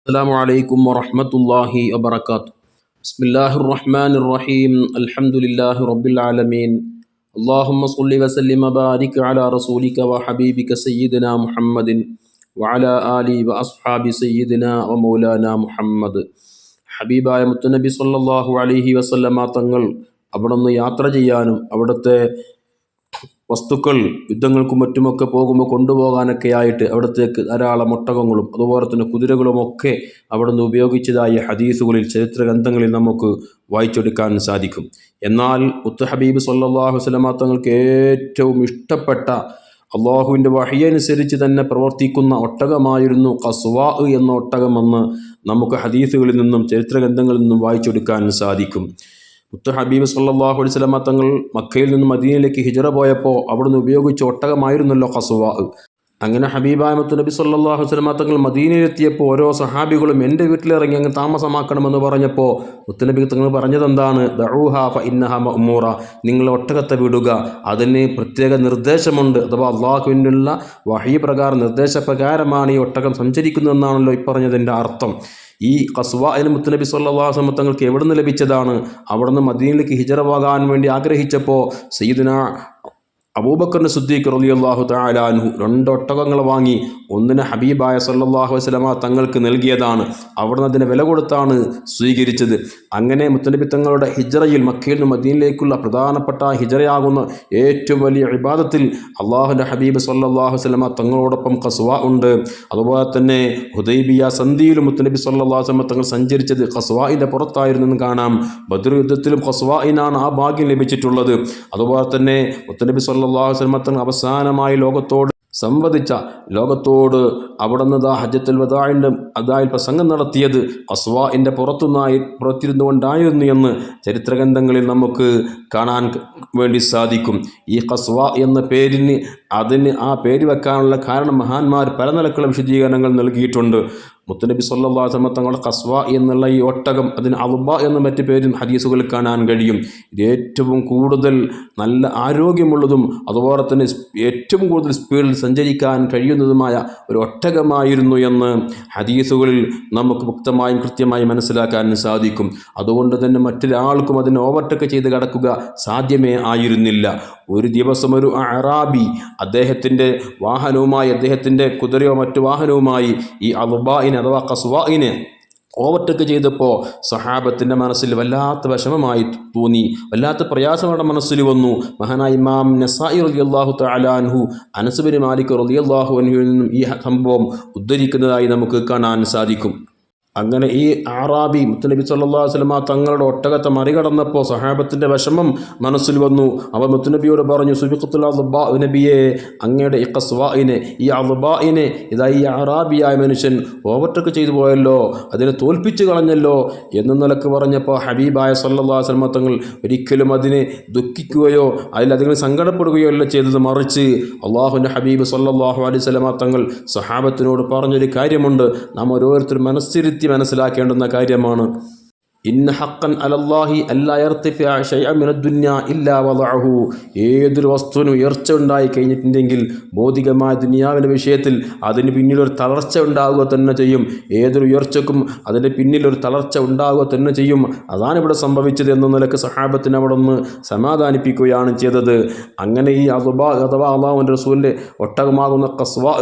السلام عليكم ورحمة الله وبركاته. بسم الله الرحمن الرحيم. الحمد لله رب العالمين. اللهم صل وسلم وبارك على رسولك وحبيبك سيدنا محمد وعلى آله وأصحاب سيدنا ومولانا محمد. ഹബീബായ മുത്തുനബി സല്ലല്ലാഹു അലൈഹി വസല്ലമ തങ്ങൾ അവിടുന്ന് യാത്ര ചെയ്യാനും അവിടുത്തെ വസ്തുക്കൾ യുദ്ധങ്ങൾക്കും മറ്റുമൊക്കെ പോകുമ്പോൾ കൊണ്ടുപോകാനൊക്കെ ആയിട്ട് അവിടത്തേക്ക് ധാരാളം ഒട്ടകങ്ങളും അതുപോലെ തന്നെ കുതിരകളുമൊക്കെ അവിടുന്ന് ഉപയോഗിച്ചതായ ഹദീസുകളിൽ ചരിത്ര ഗ്രന്ഥങ്ങളിൽ നമുക്ക് വായിച്ചെടുക്കാൻ സാധിക്കും. എന്നാൽ മുത്ത് ഹബീബ് സല്ലല്ലാഹു അലൈഹി വസല്ലമ തങ്ങൾക്ക് ഏറ്റവും ഇഷ്ടപ്പെട്ട അള്ളാഹുവിൻ്റെ വഹ്യനുസരിച്ച് തന്നെ പ്രവർത്തിക്കുന്ന ഒട്ടകമായിരുന്നു ഖസ്വാ എന്ന ഒട്ടകമെന്ന് നമുക്ക് ഹദീസുകളിൽ നിന്നും ചരിത്ര ഗ്രന്ഥങ്ങളിൽ നിന്നും വായിച്ചെടുക്കാൻ സാധിക്കും. മുത്ത് ഹബീബ് സല്ലല്ലാഹു അലൈഹി വസല്ലമ തങ്ങൾ മക്കയിൽ നിന്ന് മദീനയിലേക്ക് ഹിജറ പോയപ്പോൾ അവിടുന്ന് ഉപയോഗിച്ച ഒട്ടകമായിരുന്നല്ലോ ഖസ്വാ. അങ്ങനെ ഹബീബായ മുത്തുനബി സല്ലല്ലാഹു അലൈഹി വസല്ലമ തങ്ങൾ മദീനയിലെത്തിയപ്പോൾ ഓരോ സഹാബികളും എൻ്റെ വീട്ടിലിറങ്ങി അങ്ങ് താമസമാക്കണമെന്ന് പറഞ്ഞപ്പോൾ മുത്തുനബി തങ്ങൾ പറഞ്ഞതെന്താണ്? ദഊഹാ ഫഇന്നഹ മഅ്മൂറ, നിങ്ങൾ ഒട്ടകത്തെ വിടുക, അതിന് പ്രത്യേക നിർദ്ദേശമുണ്ട്. അഥവാ അള്ളാഹുവിനുള്ള വഹീ പ്രകാരം നിർദ്ദേശപ്രകാരമാണ് ഈ ഒട്ടകം സഞ്ചരിക്കുന്നതെന്നാണല്ലോ ഈ പറഞ്ഞതിൻ്റെ അർത്ഥം. ഈ ഖസ്വാഇന് മുത്തുനബി സല്ലല്ലാഹു അലൈഹി വസല്ലം തങ്ങൾക്ക് എവിടെ നിന്ന് ലഭിച്ചതാണ്? അവിടുന്ന് മദീനയിലേക്ക് ഹിജറ പോകാൻ വേണ്ടി ആഗ്രഹിച്ചപ്പോൾ സയ്യിദുനാ അബൂബക്കർ സിദ്ദീഖ് റളിയല്ലാഹു തആല അൻഹു 2 ഒട്ടകങ്ങൾ വാങ്ങി ഒന്നിനെ ഹബീബായ സല്ലല്ലാഹു അലൈഹി വസല്ലമ തങ്ങൾക്ക് നൽകിയതാണ്. അവിടുന്ന് അതിനെ വില കൊടുത്താണ് സ്വീകരിച്ചത്. അങ്ങനെ മുത്തുനബി തങ്ങളുടെ ഹിജറയിൽ മക്കയിൽ നിന്ന് മദീനയിലേക്കുള്ള പ്രധാനപ്പെട്ട ഹിജറയാകുന്ന ഏറ്റവും വലിയ ഇബാദത്തിൽ അള്ളാഹുവിൻ്റെ ഹബീബ് സല്ലല്ലാഹു അലൈഹി വസല്ലമ തങ്ങളോടൊപ്പം ഖസ്വാ ഉണ്ട്. അതുപോലെ തന്നെ ഹുദൈബിയ സന്ധിയിലും മുത്തുനബി സല്ലല്ലാഹു അലൈഹി വസല്ലമ തങ്ങൾ സഞ്ചരിച്ചത് ഖസ്വാഇൻ്റെ പുറത്തായിരുന്നെന്ന് കാണാം. ബദർ യുദ്ധത്തിലും ഖസ്വാഇനാണ് ആ ഭാഗ്യം ലഭിച്ചിട്ടുള്ളത്. അതുപോലെ തന്നെ മുത്തുനബി സല്ലല്ലാഹു അലൈഹി വസല്ലമ തങ്ങൾ അവസാനമായി ലോകത്തോട് സംവദിച്ച ലോകത്തോട് അവിടുന്ന് ഹജ്ജത്തുൽ വദാഇൻ്റെ അതായിൽ പ്രസംഗം നടത്തിയത് ഖസ്വാഇൻ്റെ പുറത്തിരുന്നു കൊണ്ടായിരുന്നു എന്ന് ചരിത്രഗ്രന്ഥങ്ങളിൽ നമുക്ക് കാണാൻ വേണ്ടി സാധിക്കും. ഈ ഖസ്വാ എന്ന പേരിന് ആ പേര് വെക്കാനുള്ള കാരണം മഹാന്മാർ പല നിലക്കുള്ള വിശദീകരണങ്ങൾ നൽകിയിട്ടുണ്ട്. മുത്തുനബി സല്ലല്ലാഹു അലൈഹി വസല്ലം തങ്ങളുടെ ഖസ്വാ എന്നുള്ള ഈ ഒട്ടകം അതിന് അൽബ എന്ന മറ്റു പേരും ഹദീസുകളിൽ കാണാൻ കഴിയും. ഇത് ഏറ്റവും കൂടുതൽ നല്ല ആരോഗ്യമുള്ളതും അതുപോലെ തന്നെ ഏറ്റവും കൂടുതൽ സ്പീഡിൽ സഞ്ചരിക്കാൻ കഴിയുന്നതുമായ ഒരു ഒട്ടകമായിരുന്നു എന്ന് ഹദീസുകളിൽ നമുക്ക് വ്യക്തമായും കൃത്യമായി മനസ്സിലാക്കാൻ സാധിക്കും. അതുകൊണ്ട് തന്നെ മറ്റൊരാൾക്കും അതിനെ ഓവർടേക്ക് ചെയ്ത് കടക്കുക സാധ്യമേ ആയിരുന്നില്ല. ഒരു ദിവസം ഒരു അറാബി അദ്ദേഹത്തിൻ്റെ വാഹനവുമായി, അദ്ദേഹത്തിൻ്റെ കുതിരയോ മറ്റു വാഹനവുമായി ഈ അൽബാഇനെ അഥവാ ഖസ്വാഇനെ ഓവർടേക്ക് ചെയ്തപ്പോൾ സഹാബത്തിൻ്റെ മനസ്സിൽ വല്ലാത്ത വിഷമമായി തോന്നി, വല്ലാത്ത പ്രയാസം അവരുടെ മനസ്സിൽ വന്നു. മഹാനായ ഇമാം നസായി റളിയല്ലാഹു തആല അൻഹു അനസ് ബിൻ മാലിക് റളിയല്ലാഹു അൻഹുവിൽ നിന്നും ഈ സംഭവം ഉദ്ധരിക്കുന്നതായി നമുക്ക് കാണാൻ സാധിക്കും. അങ്ങനെ ഈ അറാബി മുത്തുനബി സല്ലല്ലാഹു അലൈഹി വസല്ലമ തങ്ങളുടെ ഒട്ടകത്തെ മറികടന്നപ്പോൾ സഹാബത്തിൻ്റെ വിഷമം മനസ്സിൽ വന്നു. അവർ മുത്തുനബിയോട് പറഞ്ഞു, സുബിഖത്തുൽ അൽബാ, നബിയെ അങ്ങയുടെ ഈ ഖസ്വാഇനെ, ഈ അൽബാഇനെ ഇതാ ഈ അറാബിയായ മനുഷ്യൻ ഓവർടേക്ക് ചെയ്തു പോയല്ലോ, അതിനെ തോൽപ്പിച്ചു കളഞ്ഞല്ലോ എന്ന നിലക്ക് പറഞ്ഞപ്പോൾ ഹബീബായ സല്ലല്ലാഹു അലൈഹി വസല്ലമ തങ്ങൾ ഒരിക്കലും അതിനെ ദുഃഖിക്കുകയോ അതിലധികം സങ്കടപ്പെടുകയോ അല്ല ചെയ്തത്. മറിച്ച് അള്ളാഹുവിൻ്റെ ഹബീബ് സല്ലല്ലാഹു അലൈഹി വസല്ലമ തങ്ങൾ സഹാബത്തിനോട് പറഞ്ഞൊരു കാര്യമുണ്ട്, നാം ഓരോരുത്തരും മനസ്സിരുത്തി മനസ്സിലാക്കേണ്ടുന്ന കാര്യമാണ്. ഇന്ന ഹഖൻ അലല്ലാഹി അല്ലാ യർതഫിഅ ശൈഅൻ മിനദ് ദുനിയ ഇല്ലാ വദഅഹു. ഏതൊരു വസ്തുവിനും ഉയർച്ച ഉണ്ടായി കഴിഞ്ഞിട്ടുണ്ടെങ്കിൽ ഭൗതികമായ ദുനിയാവിൻ്റെ വിഷയത്തിൽ അതിന് പിന്നിലൊരു തളർച്ച ഉണ്ടാവുക തന്നെ ചെയ്യും. ഏതൊരു ഉയർച്ചക്കും അതിൻ്റെ പിന്നിലൊരു തളർച്ച ഉണ്ടാവുക തന്നെ ചെയ്യും. അതാണ് ഇവിടെ സംഭവിച്ചത് എന്ന നിലക്ക് സഹാബത്തിനെ അവിടെ ഒന്ന് സമാധാനിപ്പിക്കുകയാണ് ചെയ്തത്. അങ്ങനെ ഈ അൽബാ അഥവാ അല്ലാഹുവിൻ്റെ റസൂലിൻ്റെ ഒട്ടകമാകുന്ന ഖസ്വാ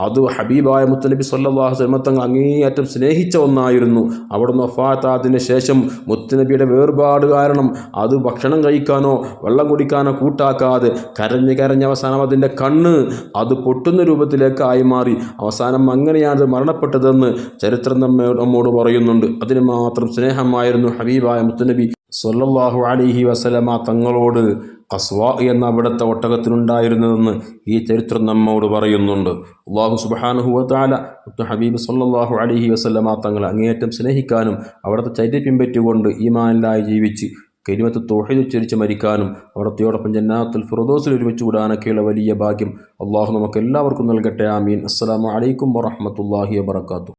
അത് ഹബീബായ മുത്തുനബി സല്ലല്ലാഹു അലൈഹി വസല്ലം തങ്ങൾ അങ്ങേയറ്റം സ്നേഹിച്ച ഒന്നായിരുന്നു. അവിടുന്ന് വഫാത്തായതിന് ശേഷം മുത്തുനബിയുടെ വേർപാട് കാരണം അത് ഭക്ഷണം കഴിക്കാനോ വെള്ളം കുടിക്കാനോ കൂട്ടാക്കാതെ കരഞ്ഞ് അവസാനം അതിൻ്റെ കണ്ണ് അത് പൊട്ടുന്ന രൂപത്തിലേക്കായി മാറി. അവസാനം അങ്ങനെയാണ് മരണപ്പെട്ടതെന്ന് ചരിത്രം നമ്മോട് പറയുന്നുണ്ട്. അതിന് മാത്രം സ്നേഹമായിരുന്നു ഹബീബായ മുത്തുനബി സല്ലല്ലാഹു അലൈഹി വസല്ലമ തങ്ങളോട് ഖസ്വാ എന്ന അവിടുത്തെ ഒട്ടകത്തിനുണ്ടായിരുന്നതെന്ന് ഈ ചരിത്രം നമ്മോട് പറയുന്നുണ്ട്. അല്ലാഹു സുബ്ഹാനഹു വ തആല ഹബീബ് സല്ലല്ലാഹു അലൈഹി വസല്ലമ തങ്ങളെ അങ്ങേയറ്റം സ്നേഹിക്കാനും അവിടുത്തെ ചര്യ പിൻപറ്റിക്കൊണ്ട് ഈമാനിലായി ജീവിച്ച് കലിമത്ത് തൗഹീദ് ഉച്ചരിച്ച് മരിക്കാനും അവിടത്തെയോടൊപ്പം ജന്നാത്തുൽ ഫിർദൗസിൽ ഒരുമിച്ച് കൂടാനൊക്കെയുള്ള വലിയ ഭാഗ്യം അല്ലാഹു നമുക്ക് എല്ലാവർക്കും നൽകട്ടെ. ആമീൻ. അസ്സലാമു അലൈക്കും വറഹ്മത്തുള്ളാഹി വബറകാതുഹു.